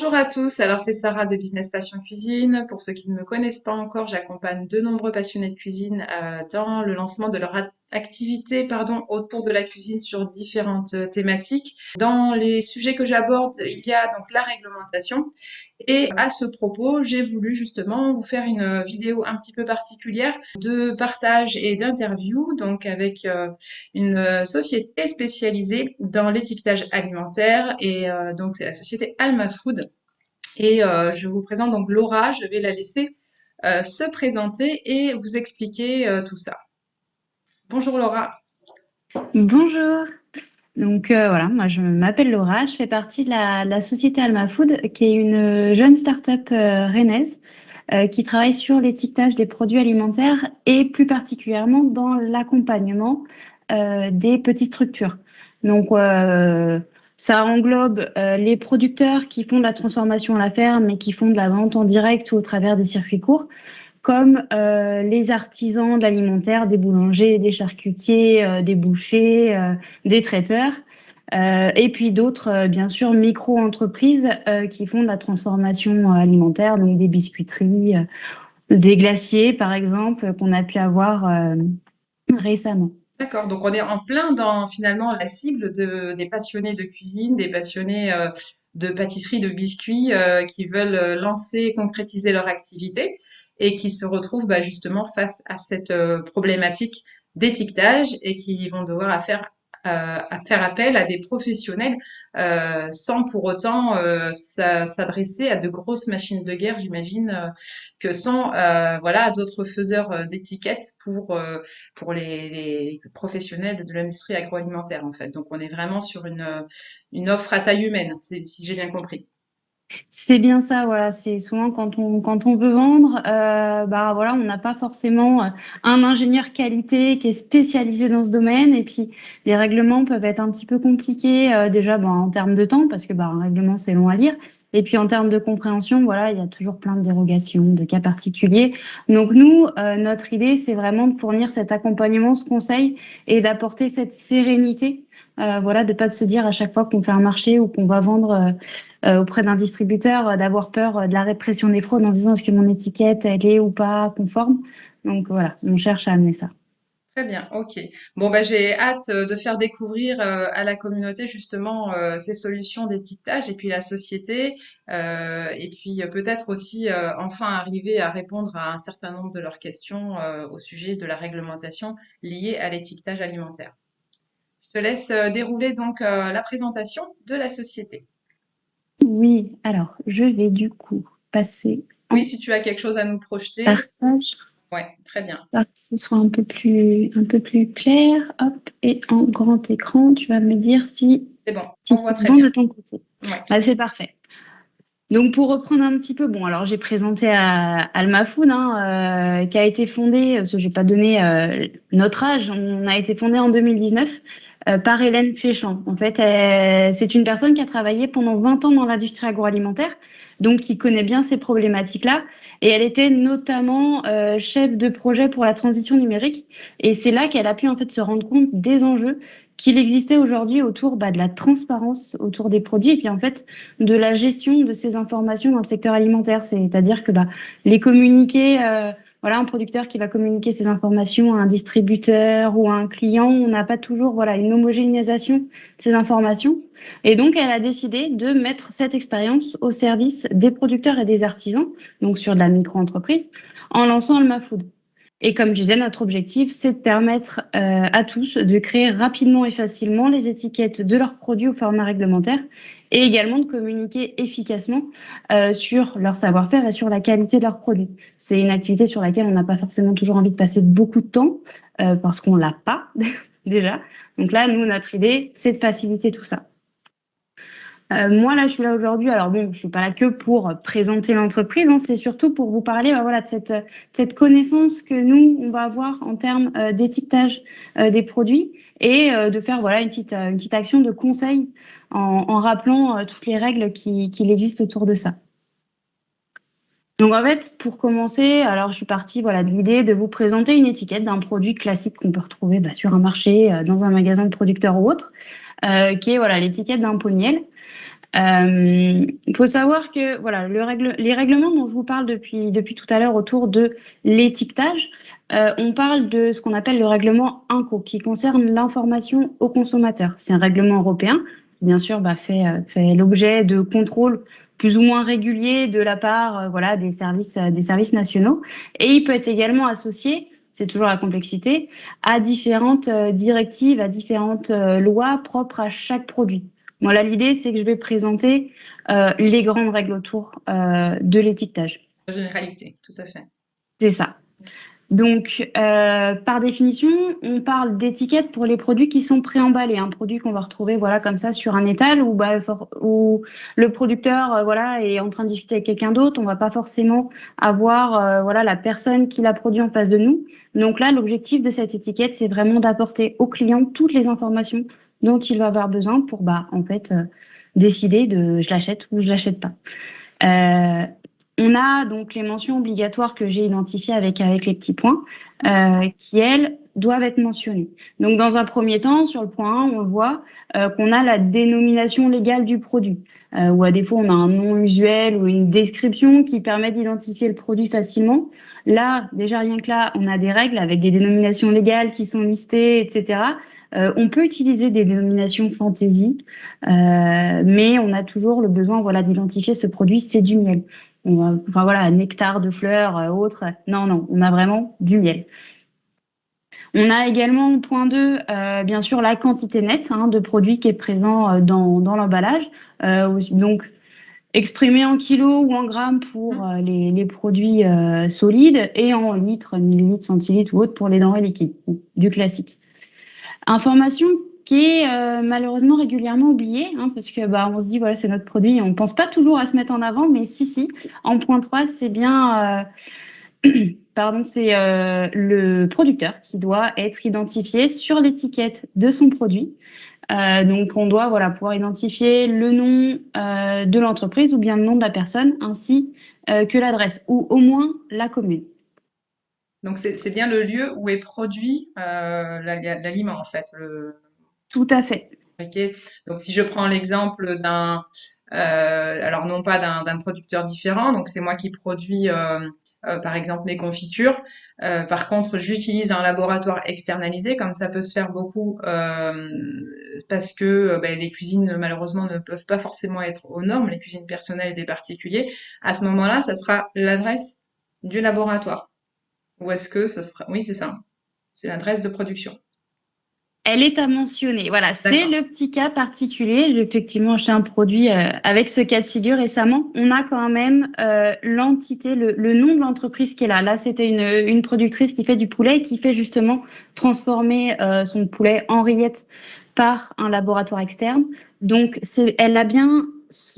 Bonjour à tous, alors c'est Sarah de Business Passion Cuisine. Pour ceux qui ne me connaissent pas encore, j'accompagne de nombreux passionnés de cuisine dans le lancement de leur activité autour de la cuisine sur différentes thématiques. Dans les sujets que j'aborde, il y a donc la réglementation. Et à ce propos, j'ai voulu justement vous faire une vidéo un petit peu particulière de partage et d'interview, donc avec une société spécialisée dans l'étiquetage alimentaire et donc c'est la société Alma Food. Et je vous présente donc Laura, je vais la laisser se présenter et vous expliquer tout ça. Bonjour Laura. Bonjour. Voilà, moi je m'appelle Laura, je fais partie de la société Alma Food, qui est une jeune start-up rennaise qui travaille sur l'étiquetage des produits alimentaires et plus particulièrement dans l'accompagnement des petites structures. Donc ça englobe les producteurs qui font de la transformation à la ferme et qui font de la vente en direct ou au travers des circuits courts, comme les artisans de l'alimentaire, des boulangers, des charcutiers, des bouchers, des traiteurs, et puis d'autres, bien sûr, micro-entreprises qui font de la transformation alimentaire, donc des biscuiteries, des glaciers, par exemple, qu'on a pu avoir récemment. D'accord, donc on est en plein dans finalement la cible des passionnés de cuisine, des passionnés de pâtisserie, de biscuits qui veulent lancer et concrétiser leur activité et qui se retrouvent justement face à cette problématique d'étiquetage et qui vont devoir à faire appel à des professionnels sans pour autant s'adresser à de grosses machines de guerre, j'imagine, que sont voilà d'autres faiseurs d'étiquettes pour les professionnels de l'industrie agroalimentaire, en fait. Donc, on est vraiment sur une offre à taille humaine, si j'ai bien compris. C'est bien ça, voilà. C'est souvent quand on veut vendre, bah voilà, on n'a pas forcément un ingénieur qualité qui est spécialisé dans ce domaine. Et puis les règlements peuvent être un petit peu compliqués déjà bah, en termes de temps, parce que bah, un règlement c'est long à lire. Et puis en termes de compréhension, voilà, il y a toujours plein de dérogations, de cas particuliers. Donc nous, notre idée, c'est vraiment de fournir cet accompagnement, ce conseil et d'apporter cette sérénité. Voilà, de pas se dire à chaque fois qu'on fait un marché ou qu'on va vendre auprès d'un distributeur, d'avoir peur de la répression des fraudes en disant est-ce que mon étiquette elle est ou pas conforme. Donc voilà, on cherche à amener ça. Très bien, ok. Bon, j'ai hâte de faire découvrir à la communauté justement ces solutions d'étiquetage et puis la société et puis peut-être aussi enfin arriver à répondre à un certain nombre de leurs questions au sujet de la réglementation liée à l'étiquetage alimentaire. Je te laisse dérouler donc la présentation de la société. Oui, alors je vais du coup passer Oui, en si tu as quelque chose à nous projeter, partage, ouais, très bien. pour que ce soit un peu plus clair. Hop, et en grand écran, tu vas me dire C'est bon, si on voit c'est très bon bien. de ton côté. Ouais, Bah, tout à c'est parfait. Donc pour reprendre un petit peu, bon alors j'ai présenté à Alma Food, qui a été fondée, parce que j'ai pas donné notre âge, on a été fondé en 2019 par Hélène Féchamp. En fait, c'est une personne qui a travaillé pendant 20 ans dans l'industrie agroalimentaire, donc qui connaît bien ces problématiques-là. Et elle était notamment chef de projet pour la transition numérique. Et c'est là qu'elle a pu en fait se rendre compte des enjeux qu'il existait aujourd'hui autour bah, de la transparence autour des produits et puis en fait de la gestion de ces informations dans le secteur alimentaire. C'est-à-dire que bah, les communiquer, voilà, un producteur qui va communiquer ces informations à un distributeur ou à un client, on n'a pas toujours voilà, une homogénéisation de ces informations. Et donc, elle a décidé de mettre cette expérience au service des producteurs et des artisans, donc sur de la micro-entreprise, en lançant Alma Food. Et comme je disais, notre objectif, c'est de permettre à tous de créer rapidement et facilement les étiquettes de leurs produits au format réglementaire et également de communiquer efficacement sur leur savoir-faire et sur la qualité de leurs produits. C'est une activité sur laquelle on n'a pas forcément toujours envie de passer beaucoup de temps parce qu'on l'a pas déjà. Donc là, nous, notre idée, c'est de faciliter tout ça. Moi, là, je suis là aujourd'hui. Alors bon, je suis pas là que pour présenter l'entreprise, hein, c'est surtout pour vous parler bah, voilà, de cette connaissance que nous, on va avoir en termes d'étiquetage des produits et de faire voilà, une petite action de conseil en rappelant toutes les règles qui existent autour de ça. Donc en fait, pour commencer, alors je suis partie voilà, de l'idée de vous présenter une étiquette d'un produit classique qu'on peut retrouver bah, sur un marché, dans un magasin de producteurs ou autre, qui est voilà, l'étiquette d'un pot de miel. Il faut savoir que voilà, les règlements dont je vous parle depuis tout à l'heure autour de l'étiquetage, on parle de ce qu'on appelle le règlement INCO, qui concerne l'information aux consommateurs. C'est un règlement européen, qui bien sûr fait l'objet de contrôles plus ou moins réguliers de la part voilà, des services nationaux. Et il peut être également associé, c'est toujours la complexité, à différentes directives, à différentes lois propres à chaque produit. Bon, là, l'idée, c'est que je vais présenter les grandes règles autour de l'étiquetage. La généralité, tout à fait. C'est ça. Donc, par définition, on parle d'étiquette pour les produits qui sont préemballés, un produit qu'on va retrouver voilà comme ça sur un étal où le producteur voilà est en train de discuter avec quelqu'un d'autre. On va pas forcément avoir voilà la personne qui l'a produit en face de nous. Donc là, l'objectif de cette étiquette, c'est vraiment d'apporter au client toutes les informations dont il va avoir besoin pour en fait décider de je l'achète ou je l'achète pas. Euh, on a donc les mentions obligatoires que j'ai identifiées avec les petits points qui, elles, doivent être mentionnées. Donc, dans un premier temps, sur le point 1, on voit qu'on a la dénomination légale du produit, ou à défaut, on a un nom usuel ou une description qui permet d'identifier le produit facilement. Là, déjà, rien que là, on a des règles avec des dénominations légales qui sont listées, etc. On peut utiliser des dénominations fantaisie, mais on a toujours le besoin voilà, d'identifier ce produit, c'est du miel. Enfin voilà, nectar de fleurs, autres. Non, on a vraiment du miel. On a également, point 2, bien sûr, la quantité nette de produit qui est présent dans l'emballage. Donc, exprimé en kilos ou en grammes pour les produits solides et en litres, millilitres, centilitres ou autres pour les denrées liquides, du classique. Information qui est malheureusement régulièrement oubliée, parce que on se dit voilà c'est notre produit, on pense pas toujours à se mettre en avant, mais si. En point 3, c'est bien c'est le producteur qui doit être identifié sur l'étiquette de son produit. Donc on doit pouvoir identifier le nom de l'entreprise ou bien le nom de la personne ainsi que l'adresse ou au moins la commune. Donc c'est bien le lieu où est produit l'aliment en fait. Tout à fait. Ok. Donc si je prends l'exemple alors non pas d'un producteur différent, donc c'est moi qui produis par exemple mes confitures. Par contre, j'utilise un laboratoire externalisé, comme ça peut se faire beaucoup parce que les cuisines malheureusement ne peuvent pas forcément être aux normes, les cuisines personnelles des particuliers. À ce moment-là, ça sera l'adresse du laboratoire. Ou est-ce que ça sera... Oui, c'est ça. C'est l'adresse de production. Elle est à mentionner. Voilà, c'est D'accord. le petit cas particulier. J'ai effectivement acheté un produit avec ce cas de figure récemment. On a quand même l'entité, le nom de l'entreprise qui est là. Là, c'était une productrice qui fait du poulet et qui fait justement transformer son poulet en rillettes par un laboratoire externe. Donc, elle a bien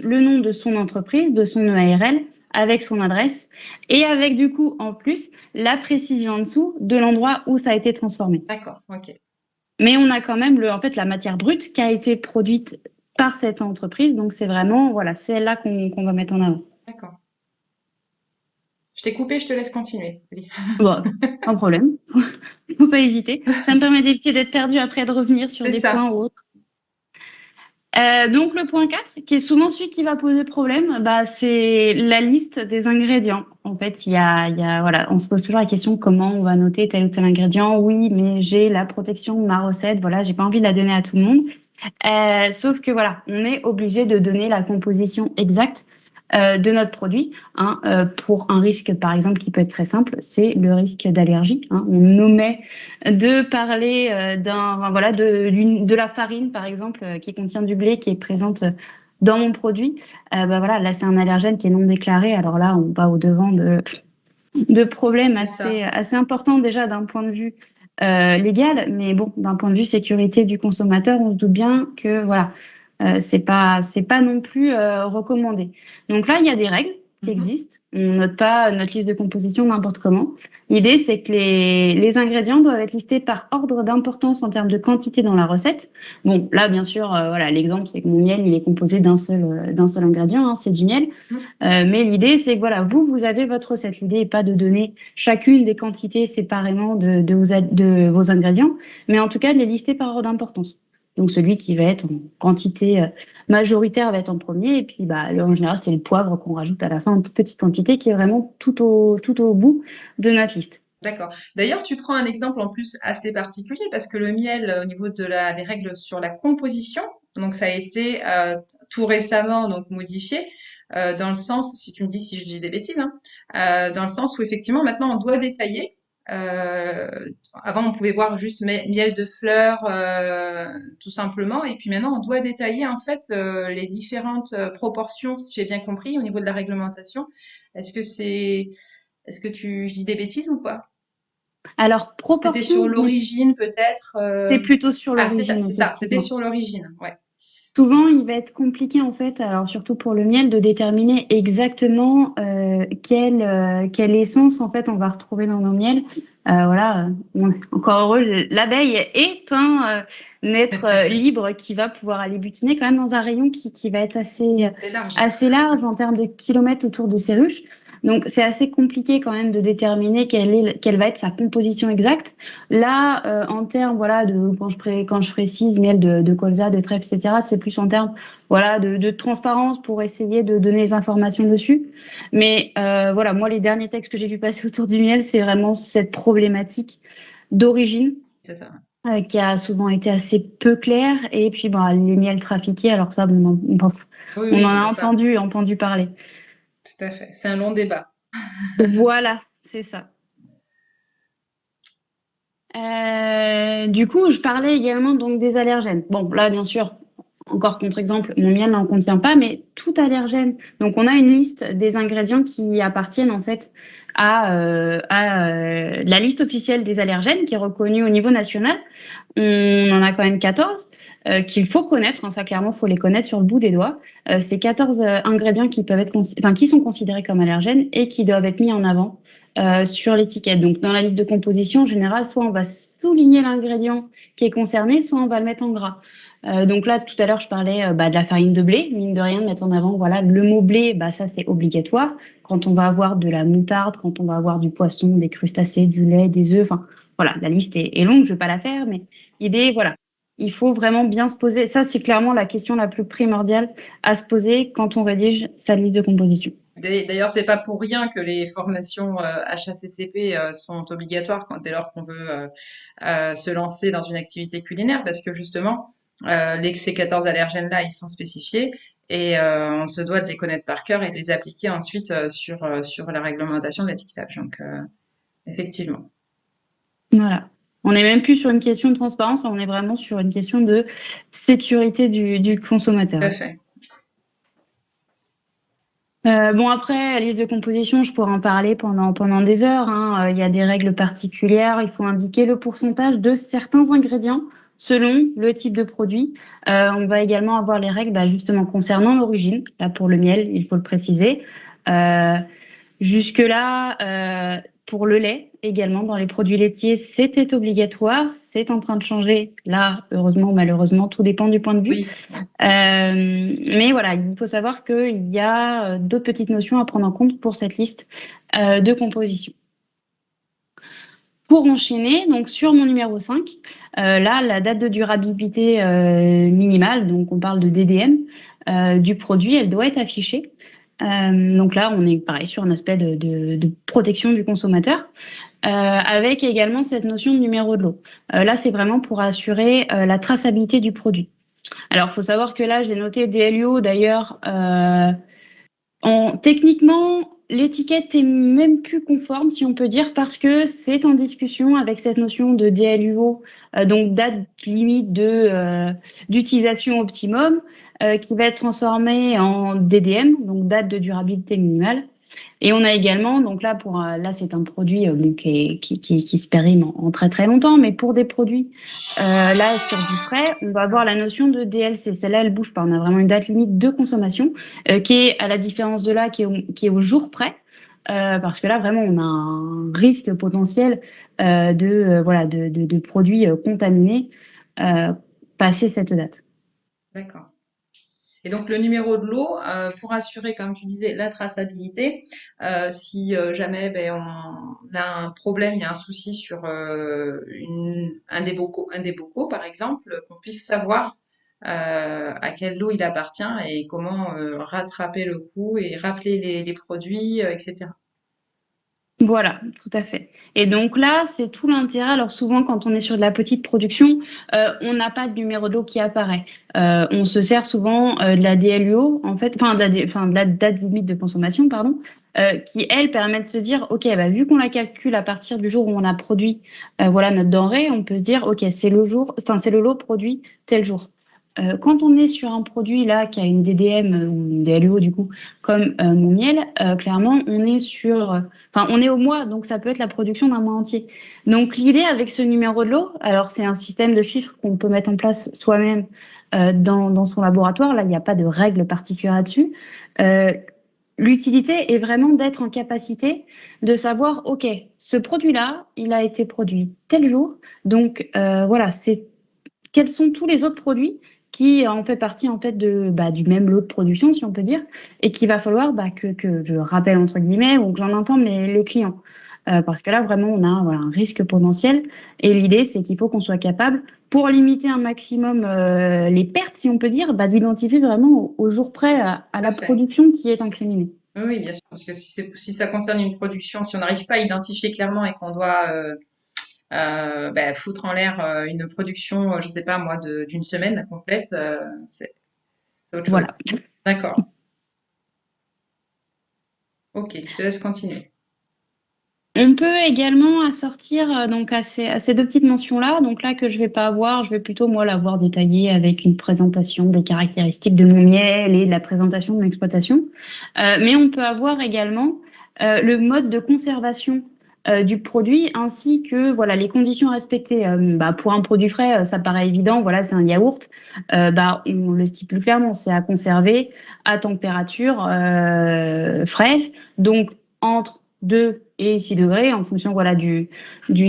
le nom de son entreprise, de son EARL, avec son adresse et avec du coup, en plus, la précision en dessous de l'endroit où ça a été transformé. D'accord, ok. Mais on a quand même en fait, la matière brute qui a été produite par cette entreprise. Donc, c'est vraiment, voilà, c'est elle-là qu'on va mettre en avant. D'accord. Je t'ai coupé, je te laisse continuer. Bon, sans problème. Il ne faut pas hésiter. Ça me permet d'éviter d'être perdu après, de revenir sur C'est des ça. points ou autres. Donc, le point 4, qui est souvent celui qui va poser problème, c'est la liste des ingrédients. En fait, voilà, on se pose toujours la question comment on va noter tel ou tel ingrédient. Oui, mais j'ai la protection de ma recette. Voilà, j'ai pas envie de la donner à tout le monde. Sauf que voilà, on est obligé de donner la composition exacte de notre produit pour un risque, par exemple, qui peut être très simple, c'est le risque d'allergie. On omet de parler de la farine, par exemple, qui contient du blé, qui est présente dans mon produit. Voilà, là, c'est un allergène qui est non déclaré. Alors là, on va au-devant de problèmes assez importants déjà d'un point de vue légal, mais bon, d'un point de vue sécurité du consommateur, on se doute bien que voilà, c'est pas non plus recommandé. Donc là, il y a des règles qui existent. On note pas notre liste de composition n'importe comment. L'idée, c'est que les ingrédients doivent être listés par ordre d'importance en termes de quantité dans la recette. Bon, là, bien sûr, voilà, l'exemple, c'est que mon miel, il est composé d'un seul ingrédient, c'est du miel. Mais l'idée, c'est que voilà, vous avez votre recette. L'idée n'est pas de donner chacune des quantités séparément de vos ingrédients, mais en tout cas de les lister par ordre d'importance. Donc celui qui va être en quantité majoritaire va être en premier. Et puis en général, c'est le poivre qu'on rajoute à la fin en toute petite quantité qui est vraiment tout au bout de notre liste. D'accord. D'ailleurs, tu prends un exemple en plus assez particulier parce que le miel, au niveau des règles sur la composition, donc ça a été tout récemment donc modifié dans le sens, si tu me dis si je dis des bêtises, hein, dans le sens où effectivement maintenant on doit détailler. Euh, Avant on pouvait voir juste miel de fleurs tout simplement, et puis maintenant on doit détailler en fait les différentes proportions, si j'ai bien compris, au niveau de la réglementation. Est-ce que c'est, je dis des bêtises ou pas? Alors, C'était proportion, sur oui, l'origine peut-être. c'est plutôt sur Ah, l'origine, c'est ça, c'était effectivement. sur l'origine. Ouais. Souvent, il va être compliqué en fait, alors surtout pour le miel, de déterminer exactement quelle essence en fait on va retrouver dans nos miels. Voilà, on est encore heureux, l'abeille est un être libre qui va pouvoir aller butiner quand même dans un rayon qui va être C'est large. assez large en termes de kilomètres autour de ces ruches. Donc c'est assez compliqué quand même de déterminer quelle va être sa composition exacte. Là, en termes, voilà, quand je précise miel de colza, de trèfle, etc., c'est plus en termes, voilà, de transparence pour essayer de donner les informations dessus. Mais voilà, moi, les derniers textes que j'ai vu passer autour du miel, c'est vraiment cette problématique d'origine C'est ça. qui a souvent été assez peu claire. Et puis, bon, les miels trafiqués, alors ça, Oui, on en oui, a bah ça, entendu parler. tout à fait. C'est un long débat. Voilà, c'est ça. Du coup, je parlais également donc des allergènes. Bon, là, bien sûr, encore contre-exemple, mon miel n'en contient pas, mais tout allergène. Donc, on a une liste des ingrédients qui appartiennent en fait à la liste officielle des allergènes qui est reconnue au niveau national. On en a quand même 14 qu'il faut connaître. Hein, ça, clairement, il faut les connaître sur le bout des doigts. C'est 14 ingrédients qui peuvent être qui sont considérés comme allergènes et qui doivent être mis en avant sur l'étiquette. Donc, dans la liste de composition, en général, soit on va souligner l'ingrédient qui est concerné, soit on va le mettre en gras. Donc là, tout à l'heure, je parlais de la farine de blé, mine de rien, de mettre en avant, voilà, le mot blé, ça c'est obligatoire. Quand on va avoir de la moutarde, quand on va avoir du poisson, des crustacés, du lait, des œufs, enfin voilà, la liste est longue, je vais pas la faire, mais l'idée, voilà, il faut vraiment bien se poser. Ça, c'est clairement la question la plus primordiale à se poser quand on rédige sa liste de composition. D'ailleurs, c'est pas pour rien que les formations HACCP sont obligatoires dès lors qu'on veut se lancer dans une activité culinaire, parce que justement, ces 14 allergènes-là, ils sont spécifiés et on se doit de les connaître par cœur et de les appliquer ensuite sur la réglementation de l'étiquetage. Donc, effectivement. Voilà. On n'est même plus sur une question de transparence, on est vraiment sur une question de sécurité du Tout à consommateur. fait. Bon après, la liste de composition, je pourrais en parler pendant des heures. Hein. Il y a des règles particulières. Il faut indiquer le pourcentage de certains ingrédients selon le type de produit. On va également avoir les règles justement concernant l'origine. Là pour le miel, il faut le préciser. Euh, Jusque-là, pour le lait également, dans les produits laitiers, c'était obligatoire. C'est en train de changer. Là, heureusement ou malheureusement, tout dépend du point de vue. Oui. Mais voilà, il faut savoir qu'il y a d'autres petites notions à prendre en compte pour cette liste de composition. Pour enchaîner, donc sur mon numéro 5, là, la date de durabilité minimale, donc on parle de DDM, du produit, elle doit être affichée. Donc là, on est pareil sur un aspect de protection du consommateur, avec également cette notion de numéro de lot. Là, c'est vraiment pour assurer la traçabilité du produit. Alors, il faut savoir que là, j'ai noté DLUO d'ailleurs. Techniquement, l'étiquette est même plus conforme, si on peut dire, parce que c'est en discussion avec cette notion de DLUO, donc date limite d'utilisation optimum, qui va être transformée en DDM, donc date de durabilité minimale. Et on a également, donc là, là c'est un produit qui se périme en très très longtemps, mais pour des produits, là, sur du frais, on va avoir la notion de DLC. Celle-là, elle bouge pas. On a vraiment une date limite de consommation qui est, à la différence de là, qui est au jour près. Parce que là, vraiment, on a un risque potentiel voilà, de produits contaminés passé cette date. D'accord. Et donc le numéro de lot, pour assurer, comme tu disais, la traçabilité, si jamais on a un problème, il y a un souci sur un des bocaux, par exemple, qu'on puisse savoir à quel lot il appartient et comment rattraper le coup et rappeler les produits, etc. Voilà, tout à fait. Et donc là, c'est tout l'intérêt. Alors souvent, quand on est sur de la petite production, on n'a pas de numéro de lot qui apparaît. On se sert souvent de la DLUO, en fait, enfin de la date limite de consommation, pardon, qui elle permet de se dire, ok, bah, vu qu'on la calcule à partir du jour où on a produit, voilà notre denrée, on peut se dire, ok, c'est le jour, enfin c'est le lot produit tel jour. Quand on est sur un produit là qui a une DDM ou une DLUO du coup, comme mon miel, clairement on est sur enfin, on est au mois, donc ça peut être la production d'un mois entier. Donc l'idée avec ce numéro de lot, alors c'est un système de chiffres qu'on peut mettre en place soi-même dans son laboratoire. Là, il n'y a pas de règle particulière là-dessus. Euh, L'utilité est vraiment d'être en capacité de savoir, OK, ce produit-là, il a été produit tel jour. Donc voilà, c'est quels sont tous les autres produits qui en fait partie en fait du même lot de production, si on peut dire, et qu'il va falloir que je rappelle entre guillemets ou que j'en informe les clients. Parce que là, vraiment, on a voilà, un risque potentiel. Et l'idée, c'est qu'il faut qu'on soit capable, pour limiter un maximum les pertes, si on peut dire, d'identifier vraiment au jour près à Tout à la fait. production qui est incriminée. Oui, oui, bien sûr, parce que si ça concerne une production, si on n'arrive pas à identifier clairement et qu'on doit foutre en l'air une production, je sais pas moi, d'une semaine complète, c'est autre chose. Voilà. D'accord. Ok, je te laisse continuer. On peut également assortir donc à ces deux petites mentions-là, donc là que je vais pas avoir, je vais plutôt moi l'avoir détaillé avec une présentation des caractéristiques de mon miel et de la présentation de l'exploitation. Mais on peut avoir également le mode de conservation du produit ainsi que voilà les conditions respectées. Pour un produit frais, ça paraît évident. Voilà, c'est un yaourt. On le stipule clairement, c'est à conserver à température fraîche. Donc entre 2 et 6 degrés en fonction voilà, du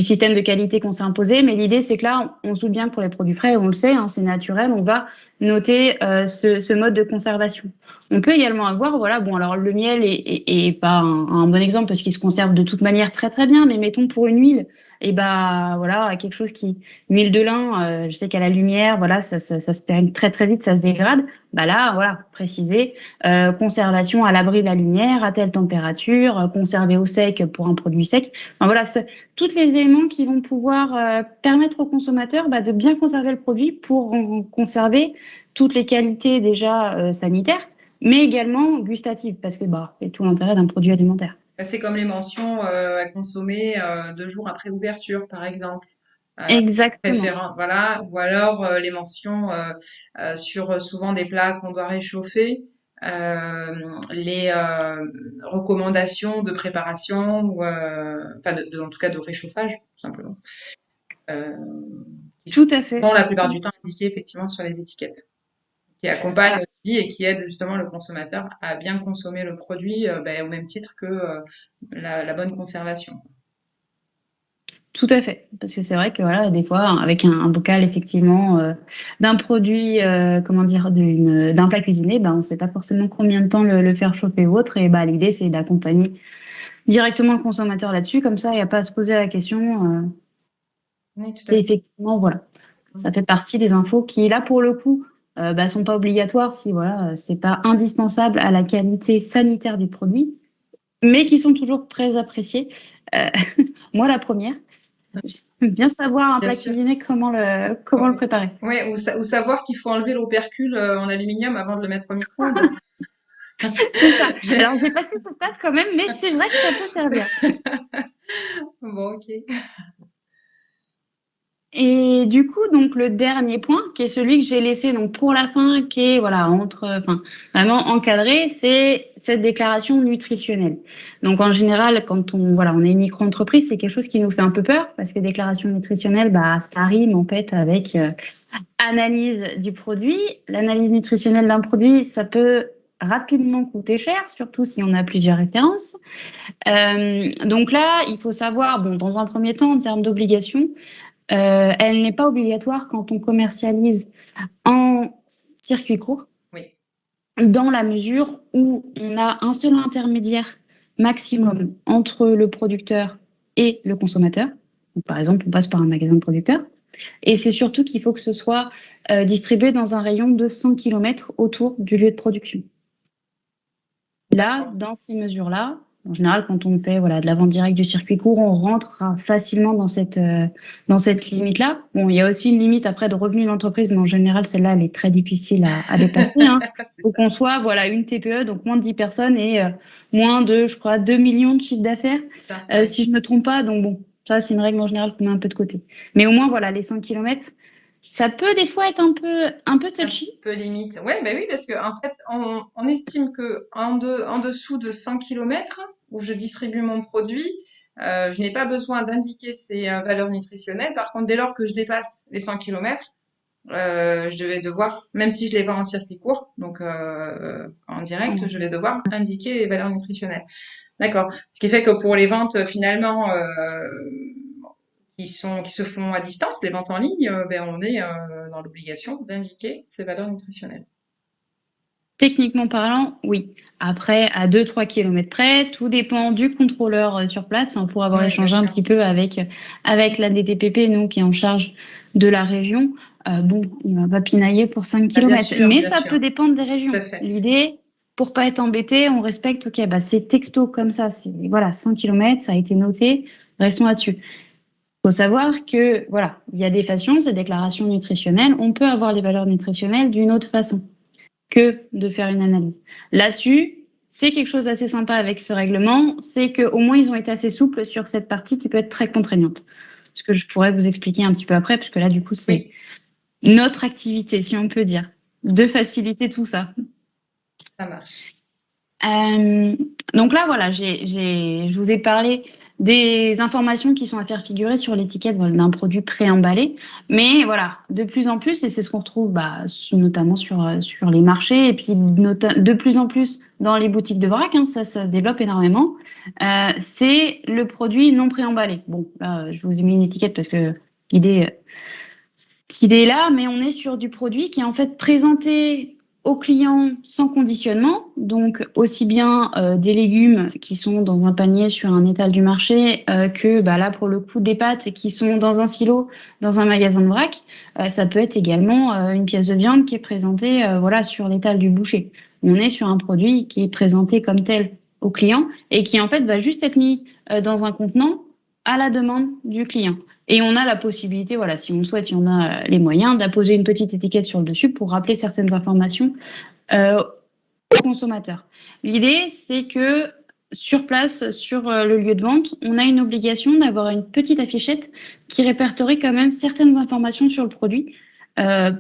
système de qualité qu'on s'est imposé. Mais l'idée, c'est que là, on se doute bien que pour les produits frais, on le sait, hein, c'est naturel, on va noter ce mode de conservation. On peut également avoir, voilà, bon, alors le miel est pas un bon exemple parce qu'il se conserve de toute manière très très bien, mais mettons pour une huile, et bah voilà, quelque chose qui, une huile de lin, je sais qu'à la lumière, voilà, ça se perd très très vite, ça se dégrade. Bah là, voilà, préciser conservation à l'abri de la lumière, à telle température, conservé au sec pour un produit sec. Enfin, voilà, tous les éléments qui vont pouvoir permettre au consommateur de bien conserver le produit pour en conserver toutes les qualités déjà sanitaires, mais également gustatives, parce que c'est tout l'intérêt d'un produit alimentaire. Bah, c'est comme les mentions à consommer 2 jours après ouverture, par exemple. Exactement. Préférence, voilà. Ou alors les mentions sur souvent des plats qu'on doit réchauffer, les recommandations de préparation ou en tout cas de réchauffage, tout simplement, euh, qui Tout à fait. sont la plupart du temps indiquées effectivement sur les étiquettes, qui accompagnent Voilà. aussi et qui aident justement le consommateur à bien consommer le produit au même titre que la bonne conservation. Tout à fait, parce que c'est vrai que voilà, des fois, avec un bocal effectivement d'un produit, comment dire, d'un plat cuisiné, on ne sait pas forcément combien de temps le faire chauffer ou autre, et l'idée c'est d'accompagner directement le consommateur là-dessus, comme ça, il n'y a pas à se poser la question. Oui, tout à C'est fait. effectivement voilà, ça fait partie des infos qui là pour le coup sont pas obligatoires si voilà, c'est pas indispensable à la qualité sanitaire du produit, mais qui sont toujours très appréciés. Euh, Moi, la première. J'aime bien savoir un Bien plat sûr. cuisiné, comment le préparer. Ouais, ou savoir qu'il faut enlever l'opercule en aluminium avant de le mettre au micro-ondes. C'est ça. J'ai- Alors, j'ai passé ce stade quand même, mais c'est vrai que ça peut servir. Bon, ok. Et du coup, donc le dernier point, qui est celui que j'ai laissé donc pour la fin, qui est voilà enfin vraiment encadré, c'est cette déclaration nutritionnelle. Donc en général, quand on est une micro-entreprise, c'est quelque chose qui nous fait un peu peur parce que déclaration nutritionnelle, ça rime en fait avec analyse du produit. L'analyse nutritionnelle d'un produit, ça peut rapidement coûter cher, surtout si on a plusieurs références. Donc là, il faut savoir, bon, dans un premier temps, en termes d'obligation, elle n'est pas obligatoire quand on commercialise en circuit court. Oui. dans la mesure où on a un seul intermédiaire maximum entre le producteur et le consommateur. Donc, par exemple, on passe par un magasin de producteur. Et c'est surtout qu'il faut que ce soit distribué dans un rayon de 100 km autour du lieu de production. Là, D'accord. dans ces mesures-là, en général, quand on fait voilà, de la vente directe du circuit court, on rentre facilement dans cette limite-là. Bon, il y a aussi une limite après de revenus d'entreprise, mais en général, celle-là, elle est très difficile à dépasser. Hein. C'est Il faut ça. qu'on soit voilà, une TPE, donc moins de 10 personnes et moins de, je crois, 2 millions de chiffre d'affaires, C'est ça, oui. si je ne me trompe pas. Donc bon, ça, c'est une règle en général qu'on met un peu de côté. Mais au moins, voilà, les 100 kilomètres, ça peut des fois être un peu Un touchy. peu limite. Ouais, bah oui, parce que en fait, on estime que en dessous de 100 kilomètres où je distribue mon produit, je n'ai pas besoin d'indiquer ses valeurs nutritionnelles. Par contre, dès lors que je dépasse les 100 kilomètres, je vais devoir, même si je les vends en circuit court, donc en direct, je vais devoir indiquer les valeurs nutritionnelles. D'accord. Ce qui fait que pour les ventes finalement qui se font à distance, les ventes en ligne, ben, on est dans l'obligation d'indiquer ces valeurs nutritionnelles. Techniquement parlant, oui. Après, à 2-3 kilomètres près, tout dépend du contrôleur sur place. On pourra avoir Oui, bien échangé un sûr. petit peu avec la DTPP, nous, qui est en charge de la région. Bon, il va pas pinailler pour 5 Ah, kilomètres, mais bien ça sûr, peut dépendre des tout régions. à fait. L'idée, pour pas être embêté, on respecte, ok, bah, c'est texto comme ça, c'est voilà, 100 kilomètres, ça a été noté, restons là-dessus. Faut savoir que, voilà, il y a des façons, ces déclarations nutritionnelles, on peut avoir les valeurs nutritionnelles d'une autre façon que de faire une analyse. Là-dessus, c'est quelque chose d'assez sympa avec ce règlement, c'est qu'au moins ils ont été assez souples sur cette partie qui peut être très contraignante. Ce que je pourrais vous expliquer un petit peu après, parce que là, du coup, c'est Oui, notre activité, si on peut dire, de faciliter tout ça. ça marche. Euh, donc là, voilà, je vous ai parlé des informations qui sont à faire figurer sur l'étiquette voilà, d'un produit préemballé. Mais voilà, de plus en plus, et c'est ce qu'on retrouve bah, notamment sur les marchés, et puis de plus en plus dans les boutiques de vrac, hein, ça se développe énormément, c'est le produit non préemballé. Bon, là, je vous ai mis une étiquette parce que l'idée l'idée est là, mais on est sur du produit qui est en fait présenté au client sans conditionnement, donc aussi bien des légumes qui sont dans un panier sur un étal du marché que bah, là pour le coup des pâtes qui sont dans un silo dans un magasin de vrac. Ça peut être également une pièce de viande qui est présentée voilà sur l'étal du boucher. On est sur un produit qui est présenté comme tel au client et qui en fait va juste être mis dans un contenant à la demande du client. Et on a la possibilité, voilà, si on le souhaite, si on a les moyens, d'apposer une petite étiquette sur le dessus pour rappeler certaines informations euh, aux consommateurs. L'idée, c'est que sur place, sur le lieu de vente, on a une obligation d'avoir une petite affichette qui répertorie quand même certaines informations sur le produit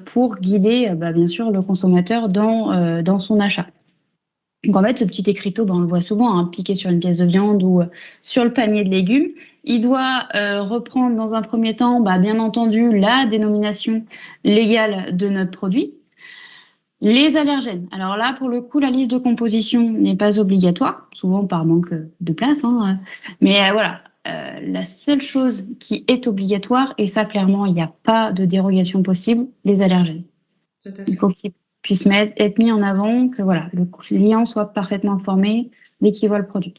pour guider, bah, bien sûr, le consommateur dans son achat. Donc en fait, ce petit écriteau, ben, on le voit souvent, hein, piqué sur une pièce de viande ou sur le panier de légumes. Il doit reprendre dans un premier temps, bah, bien entendu, la dénomination légale de notre produit. Les allergènes. Alors là, pour le coup, la liste de composition n'est pas obligatoire, souvent par manque de place. Hein, mais voilà, la seule chose qui est obligatoire, et ça clairement, il n'y a pas de dérogation possible, les allergènes. Tout à Il fait. faut qu'il puisse être mis en avant, que voilà, le client soit parfaitement informé dès qu'il voit le produit.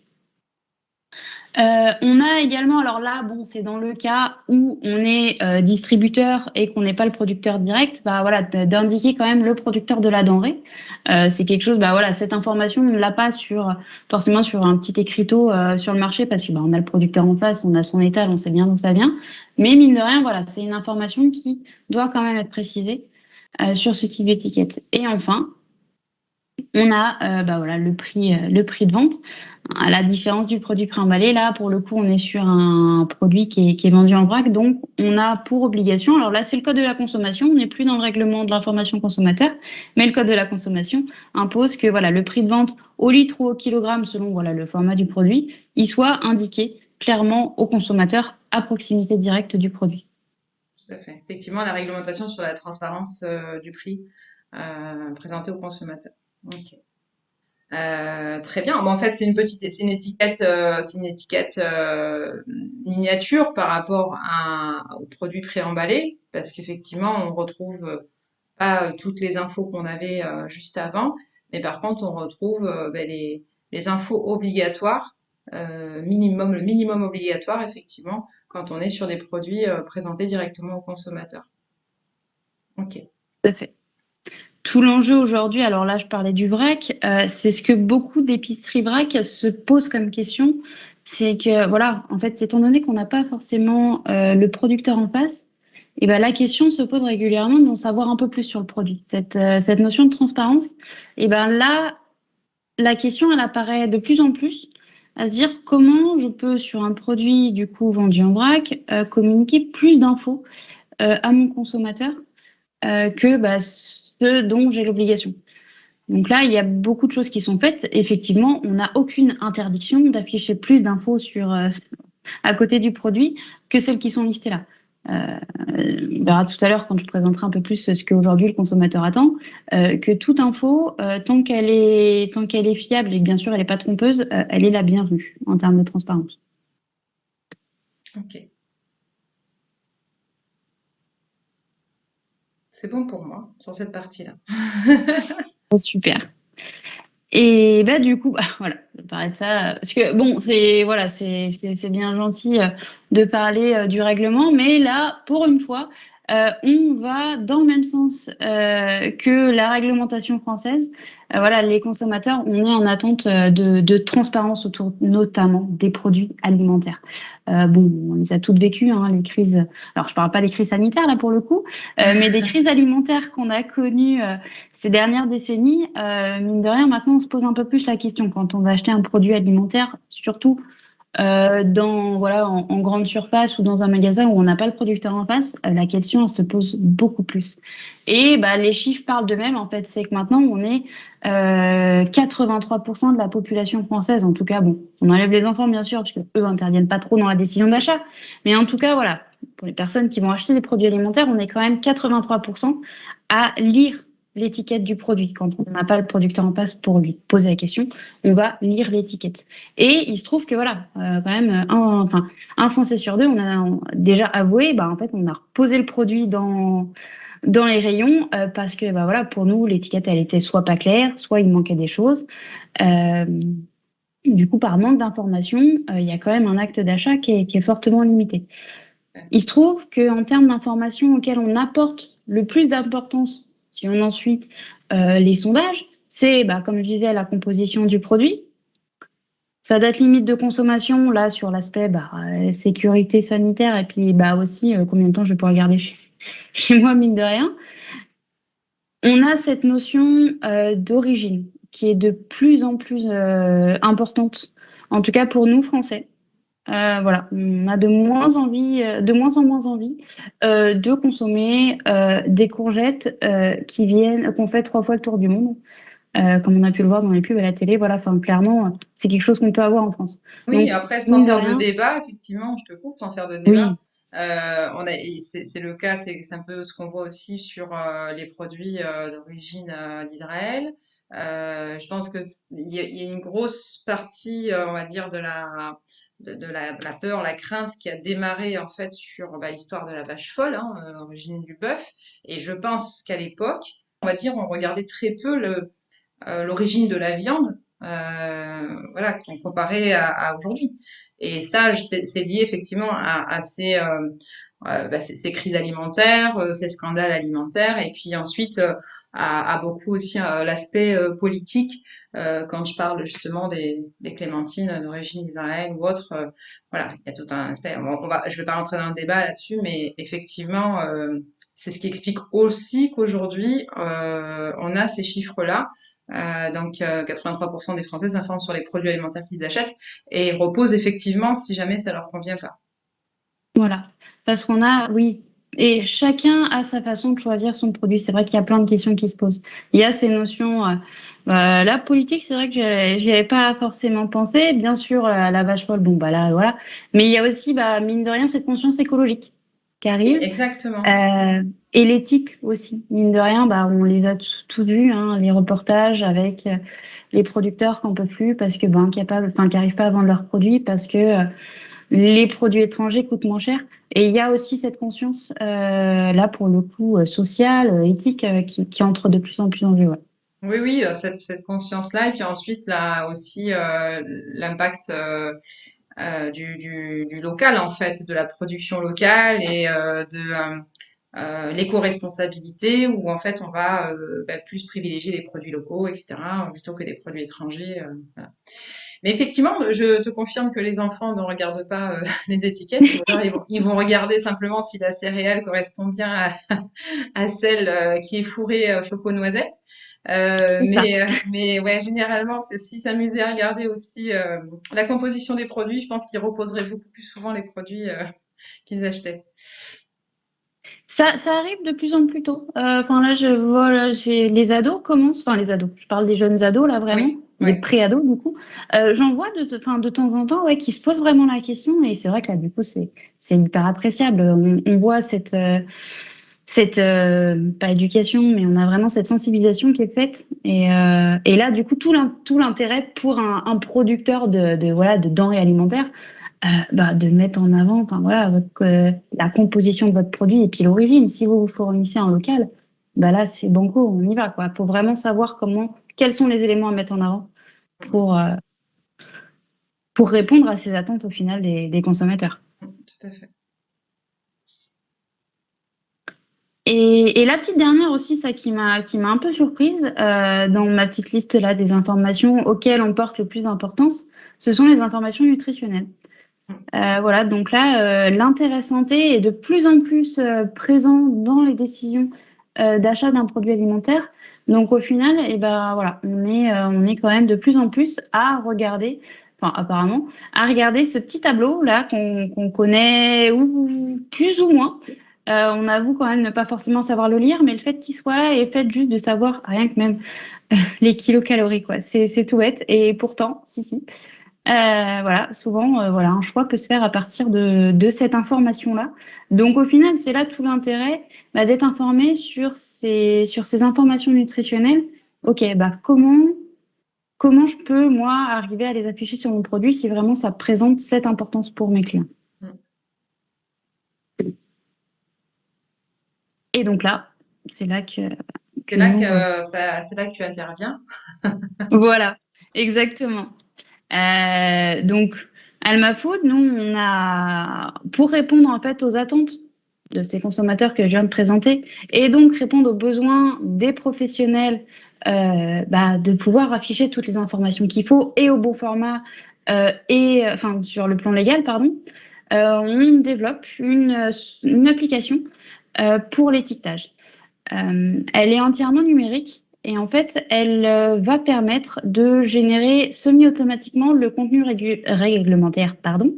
On a également, alors là, bon, c'est dans le cas où on est distributeur et qu'on n'est pas le producteur direct, bah voilà, d'indiquer quand même le producteur de la denrée. C'est quelque chose, bah voilà, cette information, on ne l'a pas forcément sur un petit écriteau sur le marché parce que bah, on a le producteur en face, on a son étal, on sait bien d'où ça vient. Mais mine de rien, voilà, c'est une information qui doit quand même être précisée sur ce type d'étiquette. Et enfin, on a bah voilà, le prix de vente. À la différence du produit préemballé, là, pour le coup, on est sur un produit qui est vendu en vrac. Donc, on a pour obligation, alors là, c'est le code de la consommation, on n'est plus dans le règlement de l'information consommateur, mais le code de la consommation impose que voilà, le prix de vente au litre ou au kilogramme, selon voilà, le format du produit, il soit indiqué clairement au consommateur à proximité directe du produit. Tout à fait. Effectivement, la réglementation sur la transparence du prix présenté aux consommateurs. Ok. Très bien. Bon, en fait, c'est une étiquette miniature par rapport au produit préemballé, parce qu'effectivement, on retrouve pas toutes les infos qu'on avait juste avant. Mais par contre, on retrouve les infos obligatoires, le minimum obligatoire, effectivement, quand on est sur des produits présentés directement au consommateur. Ok. Tout à fait. Tout l'enjeu aujourd'hui, alors là je parlais du vrac, c'est ce que beaucoup d'épiceries vrac se posent comme question, c'est que voilà, en fait, étant donné qu'on n'a pas forcément le producteur en face, et ben la question se pose régulièrement d'en savoir un peu plus sur le produit. Cette notion de transparence, et ben là, la question elle apparaît de plus en plus à se dire comment je peux sur un produit du coup vendu en vrac communiquer plus d'infos à mon consommateur que bah, ce dont j'ai l'obligation. Donc là, il y a beaucoup de choses qui sont faites. Effectivement, on n'a aucune interdiction d'afficher plus d'infos à côté du produit que celles qui sont listées là. On verra tout à l'heure quand je présenterai un peu plus ce qu'aujourd'hui le consommateur attend, que toute info, tant qu'elle est fiable et bien sûr elle n'est pas trompeuse, elle est la bienvenue en termes de transparence. Ok. C'est bon pour moi sur cette partie-là. Super. Et bah du coup, bah, voilà, je vais parler de ça parce que bon, c'est bien gentil de parler du règlement, mais là, pour une fois, on va dans le même sens que la réglementation française. Voilà, les consommateurs, on est en attente de transparence autour notamment des produits alimentaires. Bon, on les a toutes vécues, hein, les crises. Alors, je parle pas des crises sanitaires là pour le coup, mais des crises alimentaires qu'on a connues ces dernières décennies. Mine de rien, maintenant, on se pose un peu plus la question quand on va acheter un produit alimentaire, surtout en grande surface ou dans un magasin où on n'a pas le producteur en face, la question elle se pose beaucoup plus. Et bah, les chiffres parlent d'eux-mêmes, en fait, c'est que maintenant on est 83% de la population française, en tout cas, bon, on enlève les enfants bien sûr, parce que eux interviennent pas trop dans la décision d'achat, mais en tout cas, voilà, pour les personnes qui vont acheter des produits alimentaires, on est quand même 83% à lire l'étiquette du produit. Quand on n'a pas le producteur en face pour lui poser la question, on va lire l'étiquette. Et il se trouve que voilà, quand même, un Français sur deux, on a déjà avoué, bah, en fait, on a reposé le produit dans les rayons parce que bah, voilà, pour nous, l'étiquette, elle était soit pas claire, soit il manquait des choses. Euh, du coup, par manque d'information, il y a quand même un acte d'achat qui est fortement limité. Il se trouve qu'en termes d'informations auxquelles on apporte le plus d'importance, si on en suit les sondages, c'est, bah, comme je disais, la composition du produit, sa date limite de consommation, là, sur l'aspect bah, sécurité sanitaire, et puis bah, aussi combien de temps je vais pouvoir garder chez moi, mine de rien. On a cette notion d'origine qui est de plus en plus importante, en tout cas pour nous, Français. Voilà, on a de moins en moins envie de consommer des courgettes qu'on fait 3 fois le tour du monde. Comme on a pu le voir dans les pubs à la télé, voilà, enfin, clairement, c'est quelque chose qu'on peut avoir en France. Oui, Donc, après, sans mine de faire de rien, débat, effectivement, je te coupe, sans faire de débat, oui, c'est le cas, c'est un peu ce qu'on voit aussi sur les produits d'origine d'Israël. Je pense que il y a une grosse partie, on va dire, de la peur, la crainte qui a démarré en fait sur l'histoire de la vache folle, hein, origine du bœuf. Et je pense qu'à l'époque, on va dire, on regardait très peu l'origine de la viande, voilà, comparé à aujourd'hui. Et ça, c'est lié effectivement à ces crises alimentaires, ces scandales alimentaires, et puis ensuite à beaucoup aussi l'aspect politique. Quand je parle justement des clémentines d'origine d'Israël ou autre, voilà, il y a tout un aspect. Je vais pas rentrer dans le débat là-dessus, mais effectivement, c'est ce qui explique aussi qu'aujourd'hui, on a ces chiffres-là. Donc 83% des Français s'informent sur les produits alimentaires qu'ils achètent et reposent effectivement si jamais ça leur convient pas. voilà. Parce qu'on a, oui, et chacun a sa façon de choisir son produit. C'est vrai qu'il y a plein de questions qui se posent. Il y a ces notions, la politique, c'est vrai que je n'y avais pas forcément pensé. Bien sûr, la vache folle, bon, bah là, voilà. Mais il y a aussi, bah, mine de rien, cette conscience écologique qui arrive. Exactement. Et l'éthique aussi, mine de rien, bah, on les a tous vus, hein, les reportages avec les producteurs qui n'en peuvent plus parce que ben, qui n'arrivent pas à vendre leurs produits parce que les produits étrangers coûtent moins cher. Et il y a aussi cette conscience, là pour le coup, sociale, éthique, qui entre de plus en plus en jeu. Ouais. Oui, oui, cette conscience-là, et puis ensuite là aussi l'impact du local en fait, de la production locale et de l'éco-responsabilité où en fait on va plus privilégier des produits locaux, etc., plutôt que des produits étrangers. Voilà. Mais effectivement, je te confirme que les enfants ne regardent pas les étiquettes, ou alors ils vont regarder simplement si la céréale correspond bien à celle qui est fourrée choco-noisette. C'est ça. Mais ouais, généralement, s'ils s'amusaient à regarder aussi la composition des produits, je pense qu'ils reposeraient beaucoup plus souvent les produits qu'ils achetaient. Ça arrive de plus en plus tôt. Enfin là, je vois, là, j'ai les ados commencent, enfin les ados. Je parle des jeunes ados là vraiment, Oui, les oui. pré-ados du coup. J'en vois enfin, de temps en temps, ouais, qui se posent vraiment la question. Et c'est vrai que là, du coup, c'est hyper appréciable. On voit cette pas éducation, mais on a vraiment cette sensibilisation qui est faite. Et là, du coup, tout l'intérêt pour un producteur voilà, de denrées alimentaires, de mettre en avant, enfin, voilà, la composition de votre produit et puis l'origine. Si vous vous fournissez en local, bah là, c'est banco, on y va, quoi. Faut vraiment savoir quels sont les éléments à mettre en avant pour, euh, pour répondre à ces attentes au final des consommateurs. Tout à fait. Et la petite dernière aussi, ça qui m'a un peu surprise dans ma petite liste là des informations auxquelles on porte le plus d'importance, ce sont les informations nutritionnelles. Voilà, donc là, l'intérêt santé est de plus en plus présent dans les décisions d'achat d'un produit alimentaire. Donc au final, eh ben voilà, on est quand même de plus en plus à regarder, enfin apparemment, à regarder ce petit tableau là qu'on connaît ou plus ou moins. On avoue quand même ne pas forcément savoir le lire, mais le fait qu'il soit là et le fait juste de savoir rien que même les kilocalories, quoi. C'est tout bête. Et pourtant, si. Voilà, souvent, voilà, un choix peut se faire à partir de cette information-là. Donc, au final, c'est là tout l'intérêt d'être informé sur ces informations nutritionnelles. Ok, comment je peux, moi, arriver à les afficher sur mon produit si vraiment ça présente cette importance pour mes clients. Mm. Et donc là, c'est là C'est que là nous... que c'est là que tu interviens. voilà, exactement. Donc, Alma Food, nous, pour répondre en fait aux attentes de ces consommateurs que je viens de présenter, et donc répondre aux besoins des professionnels, de pouvoir afficher toutes les informations qu'il faut et au bon format, enfin, sur le plan légal, pardon, on développe une application pour l'étiquetage. Elle est entièrement numérique et en fait, elle va permettre de générer semi-automatiquement le contenu réglementaire, pardon,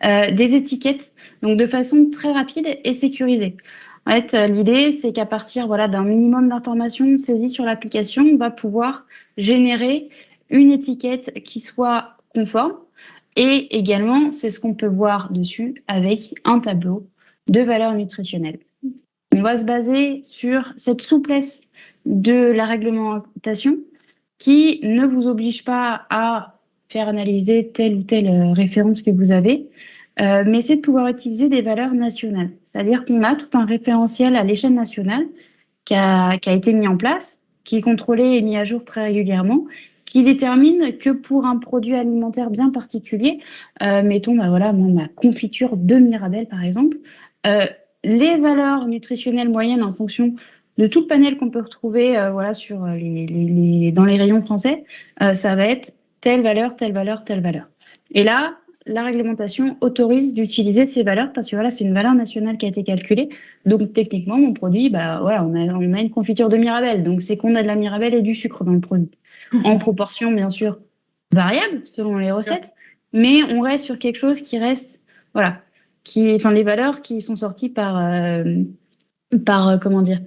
des étiquettes, donc de façon très rapide et sécurisée. En fait, l'idée, c'est qu'à partir voilà, d'un minimum d'informations saisies sur l'application, on va pouvoir générer une étiquette qui soit conforme. Et également, c'est ce qu'on peut voir dessus avec un tableau de valeur nutritionnelle. On va se baser sur cette souplesse de la réglementation qui ne vous oblige pas à faire analyser telle ou telle référence que vous avez, mais c'est de pouvoir utiliser des valeurs nationales. C'est-à-dire qu'on a tout un référentiel à l'échelle nationale qui a été mis en place, qui est contrôlé et mis à jour très régulièrement, qui détermine que pour un produit alimentaire bien particulier, mettons voilà, moi, ma confiture de Mirabelle par exemple, euh, les valeurs nutritionnelles moyennes en fonction de tout le panel qu'on peut retrouver voilà, sur dans les rayons français, ça va être telle valeur, telle valeur, telle valeur. Et là, la réglementation autorise d'utiliser ces valeurs parce que voilà, c'est une valeur nationale qui a été calculée. Donc techniquement, mon produit, voilà, on a une confiture de Mirabelle. Donc c'est qu'on a de la Mirabelle et du sucre dans le produit. En proportion, bien sûr, variable selon les recettes, mais on reste sur quelque chose qui reste, voilà, enfin les valeurs qui sont sorties comment dire,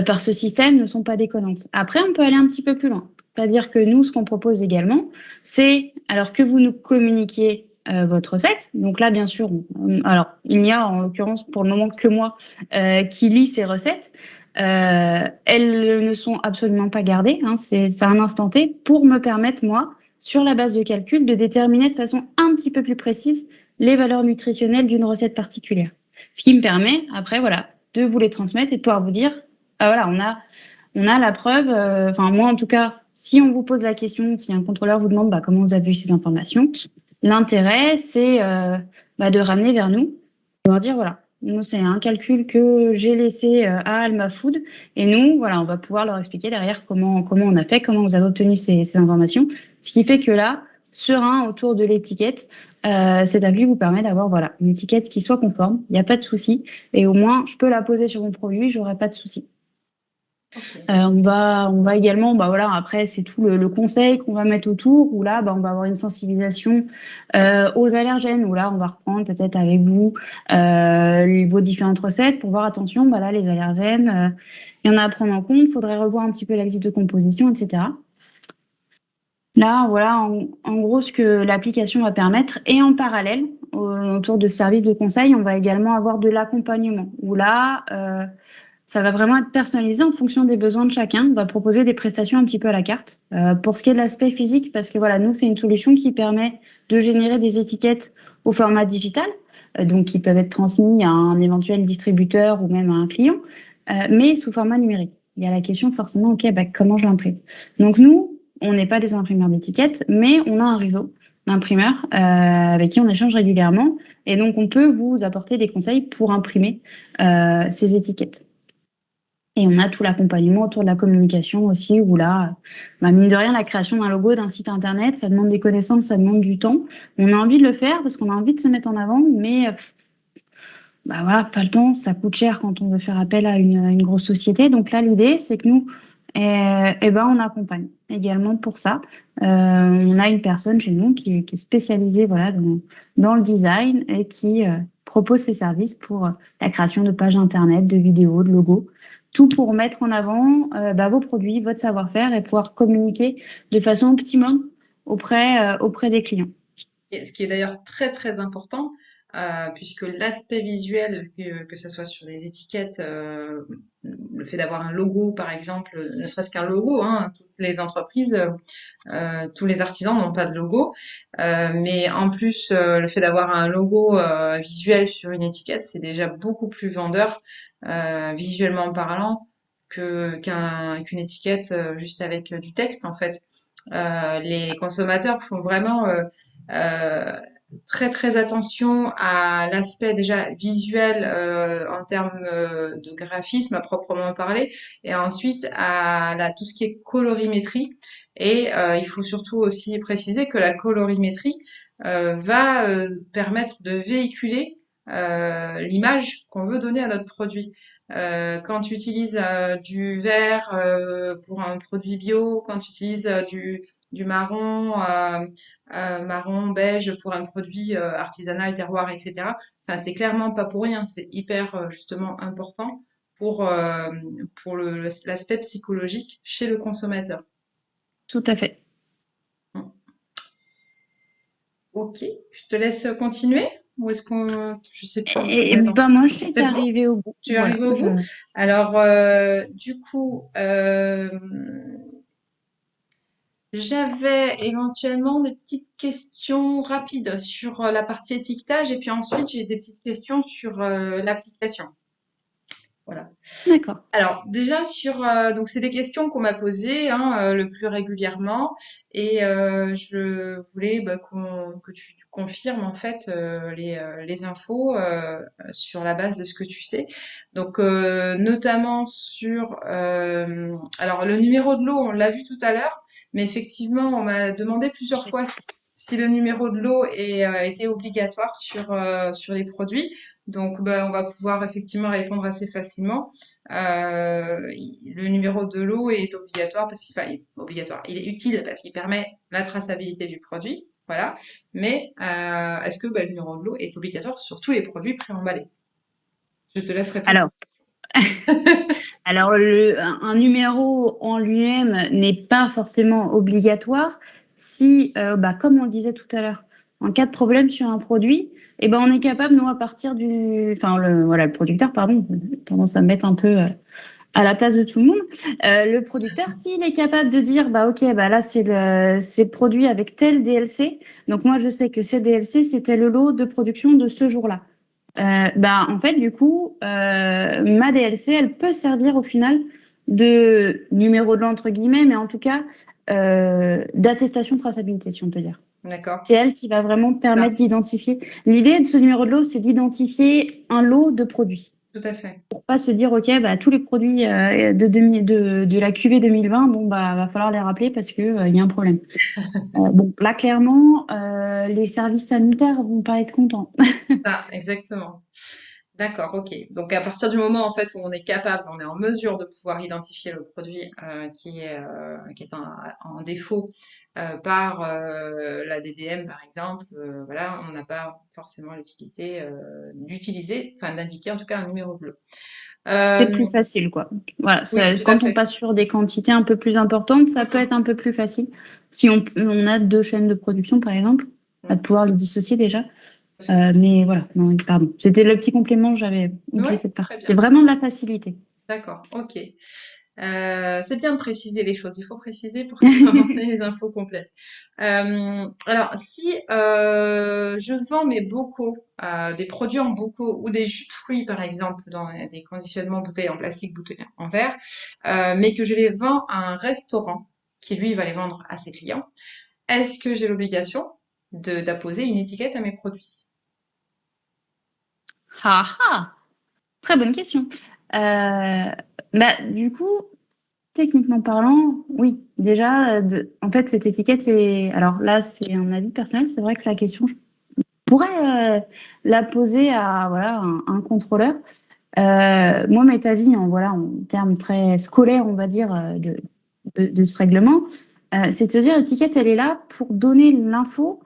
par ce système ne sont pas déconnantes. Après, on peut aller un petit peu plus loin. C'est-à-dire que nous, ce qu'on propose également, c'est alors que vous nous communiquiez votre recette. Donc là, bien sûr, alors il n'y a en l'occurrence pour le moment que moi qui lis ces recettes. Elles ne sont absolument pas gardées. Hein, c'est un instant T pour me permettre, moi, sur la base de calcul, de déterminer de façon un petit peu plus précise les valeurs nutritionnelles d'une recette particulière. Ce qui me permet, après, voilà, de vous les transmettre et de pouvoir vous dire, ah, voilà, on a la preuve, enfin moi en tout cas, si on vous pose la question, si un contrôleur vous demande comment vous avez eu ces informations, l'intérêt c'est de ramener vers nous, de leur dire voilà, nous c'est un calcul que j'ai laissé à Alma Food et nous voilà, on va pouvoir leur expliquer derrière comment on a fait, comment vous avez obtenu ces informations, ce qui fait que là, serein autour de l'étiquette, cet appli vous permet d'avoir voilà une étiquette qui soit conforme, il n'y a pas de souci et au moins je peux la poser sur mon produit, j'aurai pas de souci. Ok. On va également, voilà, après, c'est tout le conseil qu'on va mettre autour, où là, on va avoir une sensibilisation aux allergènes, où là, on va reprendre peut-être avec vous vos différentes recettes pour voir, attention, là, les allergènes, il y en a à prendre en compte, il faudrait revoir un petit peu l'acide de composition, etc. Là, voilà, en gros, ce que l'application va permettre. Et en parallèle, autour de ce service de conseil, on va également avoir de l'accompagnement, où là, ça va vraiment être personnalisé en fonction des besoins de chacun. On va proposer des prestations un petit peu à la carte. Pour ce qui est de l'aspect physique, parce que voilà, nous, c'est une solution qui permet de générer des étiquettes au format digital, donc qui peuvent être transmis à un éventuel distributeur ou même à un client, mais sous format numérique. Il y a la question forcément, ok, comment je l'imprime? Donc nous, on n'est pas des imprimeurs d'étiquettes, mais on a un réseau d'imprimeurs avec qui on échange régulièrement. Et donc, on peut vous apporter des conseils pour imprimer ces étiquettes. Et on a tout l'accompagnement autour de la communication aussi, où là, mine de rien, la création d'un logo, d'un site internet, ça demande des connaissances, ça demande du temps. On a envie de le faire parce qu'on a envie de se mettre en avant, mais voilà, pas le temps, ça coûte cher quand on veut faire appel à une grosse société. Donc là, l'idée, c'est que nous, on accompagne également pour ça. On a une personne chez nous qui est spécialisée voilà, dans le design et qui propose ses services pour la création de pages internet, de vidéos, de logos. Tout pour mettre en avant vos produits, votre savoir-faire et pouvoir communiquer de façon optimum auprès des clients. Et ce qui est d'ailleurs très très important, puisque l'aspect visuel, que ce soit sur les étiquettes, le fait d'avoir un logo par exemple, ne serait-ce qu'un logo, hein, toutes les entreprises, tous les artisans n'ont pas de logo, mais en plus le fait d'avoir un logo visuel sur une étiquette, c'est déjà beaucoup plus vendeur visuellement parlant qu'une étiquette juste avec du texte en fait. Les consommateurs font vraiment euh, très très attention à l'aspect déjà visuel en termes de graphisme à proprement parler, et ensuite à tout ce qui est colorimétrie. Et il faut surtout aussi préciser que la colorimétrie va permettre de véhiculer l'image qu'on veut donner à notre produit. Quand tu utilises du vert pour un produit bio, quand tu utilises du marron, marron beige pour un produit artisanal, terroir, etc. Enfin, c'est clairement pas pour rien, c'est hyper justement important pour, euh, pour l'aspect psychologique chez le consommateur. Tout à fait. Ok, je te laisse continuer ou est-ce qu'on... Je sais plus où on Et est en... moi, je suis C'est bon? arrivée au bout. Tu es Voilà. arrivé au bout? Alors, du coup, j'avais éventuellement des petites questions rapides sur la partie étiquetage et puis ensuite j'ai des petites questions sur l'application. Voilà. D'accord. Alors déjà sur donc c'est des questions qu'on m'a posées hein, le plus régulièrement et je voulais que tu confirmes en fait les infos sur la base de ce que tu sais. Donc notamment sur alors le numéro de lot on l'a vu tout à l'heure, mais effectivement on m'a demandé plusieurs fois si le numéro de lot était obligatoire sur les produits. Donc on va pouvoir effectivement répondre assez facilement. Le numéro de lot est obligatoire parce qu'il enfin, obligatoire. Il est utile parce qu'il permet la traçabilité du produit, voilà. Mais est-ce que le numéro de lot est obligatoire sur tous les produits préemballés? Je te laisse répondre. Alors, un numéro en lui-même n'est pas forcément obligatoire si, comme on le disait tout à l'heure, en cas de problème sur un produit, on est capable, nous, à partir le producteur, pardon, j'ai tendance à me mettre un peu à la place de tout le monde. Le producteur, s'il est capable de dire, ok, là, c'est le produit avec tel DLC, donc moi, je sais que ces DLC, c'était le lot de production de ce jour-là. En fait, du coup, ma DLC, elle peut servir au final de numéro de lot entre guillemets, mais en tout cas d'attestation de traçabilité, si on peut dire. D'accord. C'est elle qui va vraiment Ça, permettre d'identifier. L'idée de ce numéro de lot, c'est d'identifier un lot de produits. tout à fait. Pour pas se dire, OK, bah, tous les produits de la QV 2020, bon, bah, va falloir les rappeler parce que, il y a un problème. Bon, là, clairement, les services sanitaires vont pas être contents. Ça, exactement. D'accord, ok. Donc à partir du moment en fait où on est capable, on est en mesure de pouvoir identifier le produit qui est en défaut par la DDM par exemple, voilà, on n'a pas forcément l'utilité d'utiliser, enfin d'indiquer en tout cas un numéro bleu. C'est Euh, plus facile, quoi. Voilà, oui, tout à quand on fait. passe sur des quantités un peu plus importantes, ça peut être un peu plus facile. Si on a deux chaînes de production, par exemple, à Mhm. pouvoir les dissocier déjà. Mais voilà, non, pardon. C'était le petit complément, j'avais oublié Oui, cette très partie. bien. C'est vraiment de la facilité. D'accord, ok. C'est bien de préciser les choses. Il faut préciser pour qu'on ait les infos complètes. Alors, si je vends mes bocaux, des produits en bocaux ou des jus de fruits, par exemple, dans des conditionnements bouteilles en plastique, bouteilles en verre, mais que je les vends à un restaurant qui, lui, va les vendre à ses clients, est-ce que j'ai l'obligation d'apposer une étiquette à mes produits? Ah ah, très bonne question. Du coup, techniquement parlant, oui. Déjà, en fait, cette étiquette est. Alors là, c'est un avis personnel. C'est vrai que la question, je pourrais la poser à voilà un contrôleur. Moi, m'est avis en voilà en termes très scolaires, on va dire, de ce règlement, c'est de se dire l'étiquette, elle est là pour donner l'info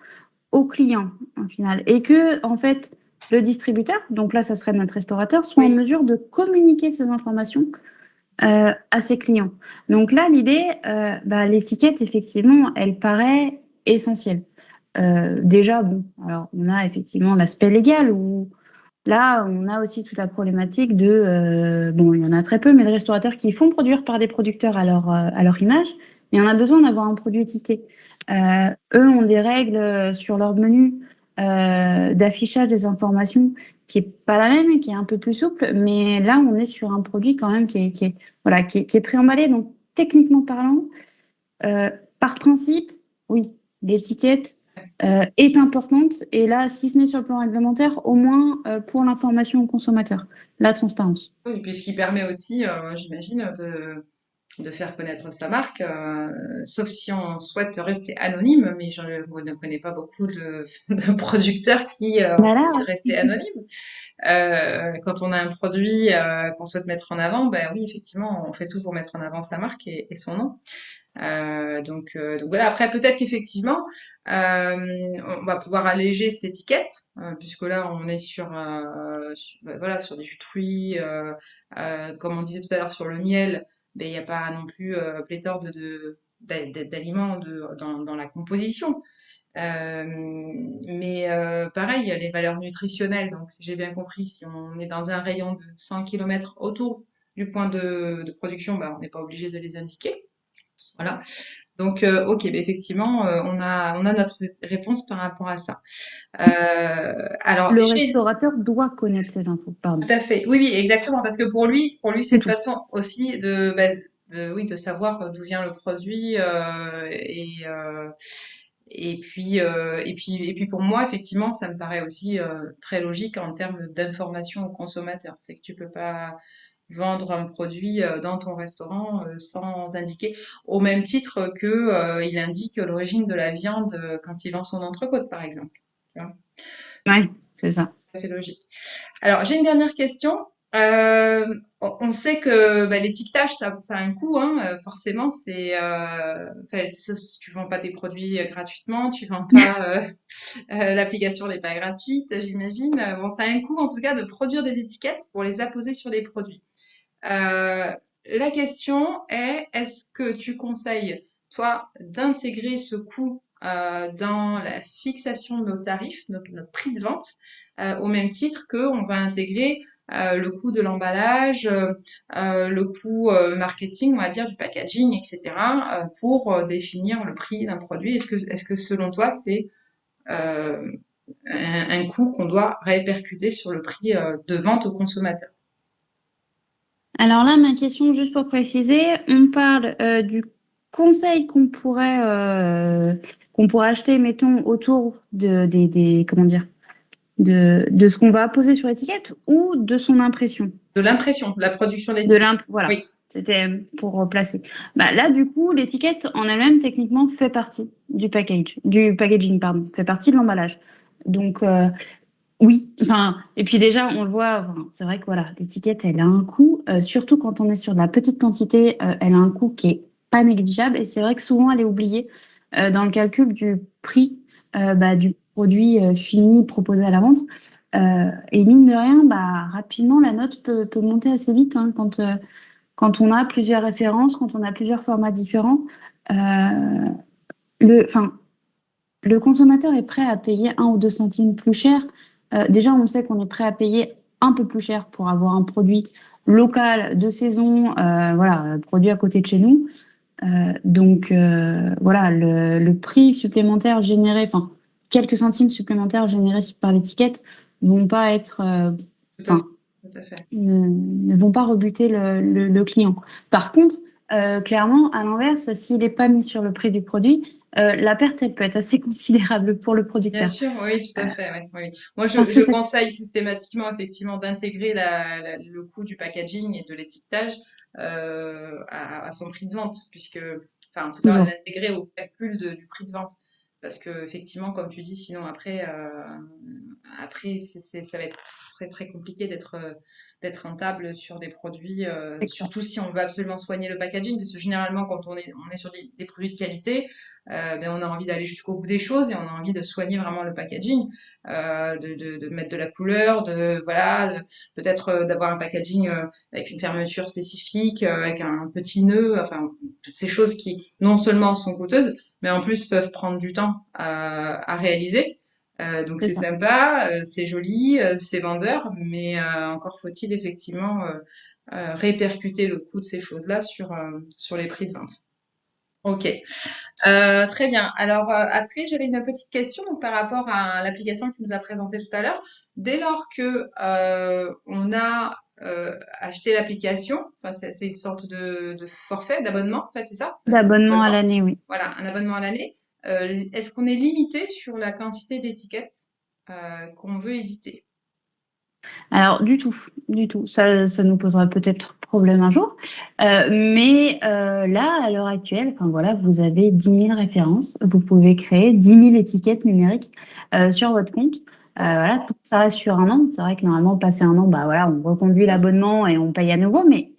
au client, en final, et que en fait le distributeur, donc là, ça serait notre restaurateur, soit en Oui, mesure de communiquer ces informations à ses clients. Donc là, l'idée, l'étiquette, effectivement, elle paraît essentielle. Déjà, bon, alors on a effectivement l'aspect légal où là, on a aussi toute la problématique de, bon, il y en a très peu, mais de restaurateurs qui font produire par des producteurs à leur image, mais on a besoin d'avoir un produit étiqueté. Eux ont des règles sur leur menu d'affichage des informations qui est pas la même et qui est un peu plus souple, mais là, on est sur un produit quand même voilà, qui est préemballé. Donc, techniquement parlant, euh, par principe, oui, l'étiquette est importante. Et là, si ce n'est sur le plan réglementaire, au moins pour l'information au consommateur, la transparence. oui, puis ce qui permet aussi, j'imagine, de faire connaître sa marque, sauf si on souhaite rester anonyme, mais je ne connais pas beaucoup de producteurs qui ont Voilà, envie de rester anonymes. Quand on a un produit qu'on souhaite mettre en avant, ben oui, effectivement, on fait tout pour mettre en avant sa marque et son nom. Donc voilà, après peut-être qu'effectivement, on va pouvoir alléger cette étiquette, puisque là on est voilà, sur des jus de fruits, comme on disait tout à l'heure sur le miel, ben, il n'y a pas non plus pléthore d'aliments dans la composition. Mais pareil, il y a les valeurs nutritionnelles, donc si j'ai bien compris, si on est dans un rayon de 100 km autour du point de production, ben, on n'est pas obligé de les indiquer. Voilà. Donc, ok, bah, effectivement, on a notre réponse par rapport à ça. Alors, le j'ai restaurateur doit connaître ces infos, pardon. tout à fait, oui, oui, exactement, parce que pour lui, c'est C'est une tout. façon aussi oui, de savoir d'où vient le produit et puis pour moi, effectivement, ça me paraît aussi très logique en termes d'information au consommateur. C'est que tu peux pas vendre un produit dans ton restaurant sans indiquer, au même titre que il indique l'origine de la viande quand il vend son entrecôte, par exemple. Tu vois, Ouais, c'est ça. ça fait logique. Alors, j'ai une dernière question. On sait que bah, l'étiquetage, ça a un coût, hein, forcément. Tu vends pas tes produits gratuitement, tu vends pas, l'application n'est pas gratuite, j'imagine. Bon, ça a un coût, en tout cas, de produire des étiquettes pour les apposer sur les produits. Euh, la question est, est-ce que tu conseilles, toi, d'intégrer ce coût dans la fixation de nos tarifs, notre prix de vente, au même titre qu'on va intégrer le coût de l'emballage, le coût marketing, on va dire, du packaging, etc., pour définir le prix d'un produit. Est-ce que selon toi, c'est euh, un coût qu'on doit répercuter sur le prix de vente au consommateur? Alors là, ma question, juste pour préciser, on parle du conseil qu'on pourrait acheter, mettons, autour comment dire, de ce qu'on va poser sur l'étiquette ou de son impression. De l'impression, de la production de De l'étiquette. voilà. Oui, C'était pour replacer. Bah, là, du coup, l'étiquette en elle-même, techniquement, fait partie du packaging, pardon, fait partie de l'emballage. Donc, oui, enfin, et puis déjà, on le voit, enfin, c'est vrai que voilà, l'étiquette, elle a un coût, surtout quand on est sur de la petite quantité, elle a un coût qui est pas négligeable, et c'est vrai que souvent, elle est oubliée dans le calcul du prix du produit fini proposé à la vente. Et mine de rien, bah, rapidement, la note peut monter assez vite hein, quand on a plusieurs références, quand on a plusieurs formats différents. Euh, enfin, le consommateur est prêt à payer 1 ou 2 centimes plus cher. Déjà, on sait qu'on est prêt à payer un peu plus cher pour avoir un produit local, de saison, voilà, produit à côté de chez nous. Voilà, le prix supplémentaire généré, enfin, quelques centimes supplémentaires générés par l'étiquette vont pas être, tout à fait, enfin, tout à fait. ne vont pas rebuter le client. Par contre, clairement, à l'inverse, s'il n'est pas mis sur le prix du produit, la perte, elle peut être assez considérable pour le Bien producteur. sûr, oui, tout Euh, à fait. Oui, oui. Moi, parce que je c'est conseille systématiquement, effectivement, d'intégrer le coût du packaging et de l'étiquetage à son prix de vente, puisque, enfin, en tout cas, toujours. l'intégrer au calcul du prix de vente. Parce que, effectivement, comme tu dis, sinon, après ça va être très, très compliqué d'être rentable sur des produits, C'est clair. surtout si on veut absolument soigner le packaging, parce que généralement, quand on est sur des produits de qualité, on a envie d'aller jusqu'au bout des choses et on a envie de soigner vraiment le packaging, de mettre de la couleur, peut-être d'avoir un packaging avec une fermeture spécifique, avec un petit nœud, enfin toutes ces choses qui non seulement sont coûteuses, mais en plus peuvent prendre du temps à réaliser. Donc C'est c'est ça. sympa, c'est joli, c'est vendeur, mais encore faut-il effectivement répercuter le coût de ces choses-là sur les prix de vente. Ok. Très bien. Alors après, j'avais une petite question donc, par rapport à l'application que tu nous as présentée tout à l'heure. Dès lors que on a acheté l'application, enfin c'est une sorte de forfait, d'abonnement, en fait, c'est ça? C'est un D'abonnement à abonnement. l'année, oui. Voilà, un abonnement à l'année. Est-ce qu'on est limité sur la quantité d'étiquettes qu'on veut éditer? Alors, du tout, du tout. Ça nous posera peut-être problème un jour. Là, à l'heure actuelle, enfin, voilà, vous avez 10 000 références. Vous pouvez créer 10 000 étiquettes numériques sur votre compte. Voilà, tant que ça reste sur un an. C'est vrai que normalement, passé un an, bah, voilà, on reconduit l'abonnement et on paye à nouveau. Mais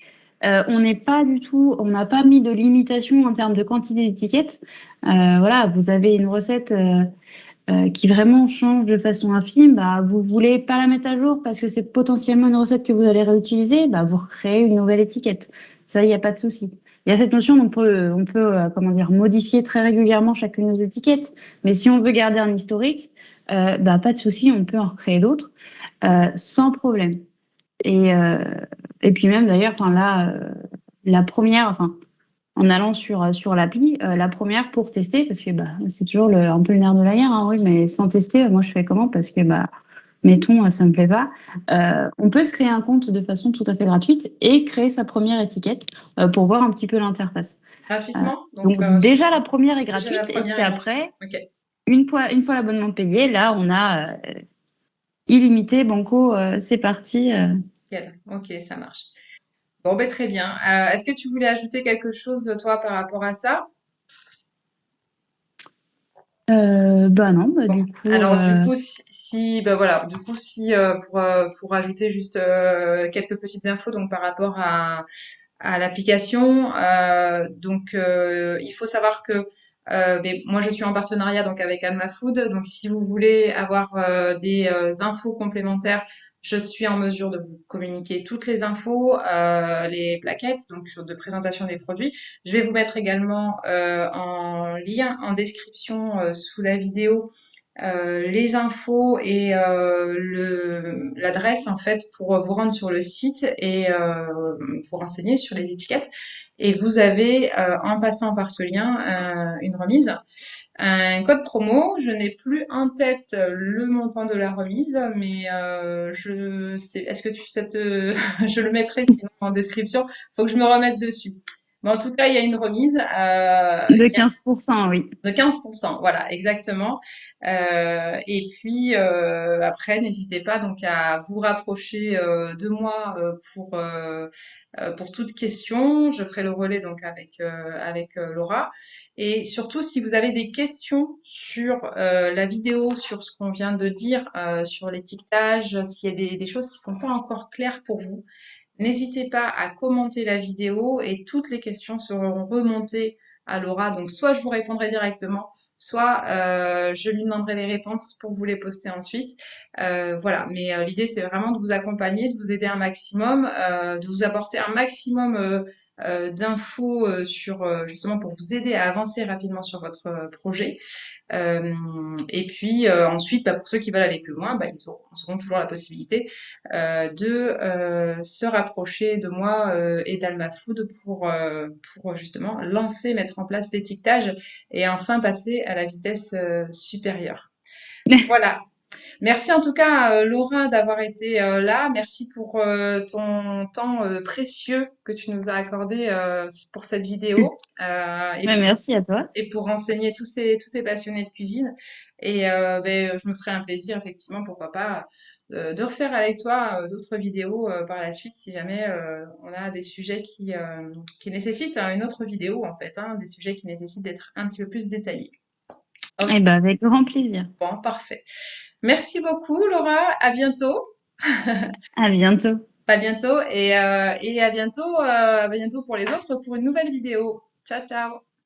on n'est pas du tout, on n'a pas mis de limitation en termes de quantité d'étiquettes. Voilà, vous avez une recette. Qui vraiment change de façon infime, bah, vous voulez pas la mettre à jour parce que c'est potentiellement une recette que vous allez réutiliser, bah, vous recréez une nouvelle étiquette. Ça, il n'y a pas de souci. Il y a cette notion, on peut comment dire, modifier très régulièrement chacune de nos étiquettes. Mais si on veut garder un historique, bah, pas de souci, on peut en recréer d'autres sans problème. Et, euh, et puis même d'ailleurs, enfin là, la première, enfin en allant sur l'appli, la première pour tester, parce que bah, c'est toujours un peu le nerf de la guerre, hein, oui, mais sans tester, moi je fais comment? Parce que, bah, mettons, ça me plaît pas. On peut se créer un compte de façon tout à fait gratuite et créer sa première étiquette pour voir un petit peu l'interface. Euh, Gratuitement? Donc donc déjà la première est déjà la gratuite et première puis est gratuite. après, Ok. une fois l'abonnement payé, là on a illimité, banco, c'est parti. Nickel. Ok, ça marche. Bon, ben très bien. Est-ce que tu voulais ajouter quelque chose, toi, par rapport à ça? Bah non, bah Bon, du coup, alors du coup, ben voilà, du coup, si pour ajouter juste quelques petites infos donc par rapport à l'application, il faut savoir que moi je suis en partenariat donc avec Alma Food, donc si vous voulez avoir des infos complémentaires, je suis en mesure de vous communiquer toutes les infos, les plaquettes donc de présentation des produits. Je vais vous mettre également en lien en description sous la vidéo les infos et l'adresse en fait pour vous rendre sur le site et vous renseigner sur les étiquettes. Et vous avez, en passant par ce lien, une remise. Un code promo, je n'ai plus en tête le montant de la remise, mais je sais, est-ce que je le mettrai sinon en description, faut que je me remette dessus. Mais en tout cas, il y a une remise, De 15%, oui. de 15%, voilà, exactement. Et puis après, n'hésitez pas donc à vous rapprocher de moi pour toute question. Je ferai le relais donc avec Laura. Et surtout, si vous avez des questions sur la vidéo, sur ce qu'on vient de dire, sur l'étiquetage, s'il y a des choses qui sont pas encore claires pour vous, n'hésitez pas à commenter la vidéo et toutes les questions seront remontées à Laura. Donc soit je vous répondrai directement, soit je lui demanderai les réponses pour vous les poster ensuite. Voilà, mais l'idée c'est vraiment de vous accompagner, de vous aider un maximum, de vous apporter un maximum d'infos sur justement pour vous aider à avancer rapidement sur votre projet. Et puis ensuite, bah, pour ceux qui veulent aller plus loin, bah, ils auront toujours la possibilité de se rapprocher de moi et d'Alma Food pour justement lancer, mettre en place l'étiquetage et enfin passer à la vitesse supérieure. Voilà. Merci en tout cas, Laura, d'avoir été là. Merci pour ton temps précieux que tu nous as accordé pour cette vidéo Ouais, merci à toi. et pour renseigner tous ces passionnés de cuisine. Et je me ferai un plaisir, effectivement, pourquoi pas, de refaire avec toi d'autres vidéos par la suite si jamais on a des sujets qui nécessitent hein, une autre vidéo, en fait, hein, des sujets qui nécessitent d'être un petit peu plus détaillés. Ok, Eh ben, avec grand plaisir. bon, parfait. Merci beaucoup, Laura. À bientôt. À bientôt. À bientôt et à bientôt pour les autres pour une nouvelle vidéo. Ciao, ciao.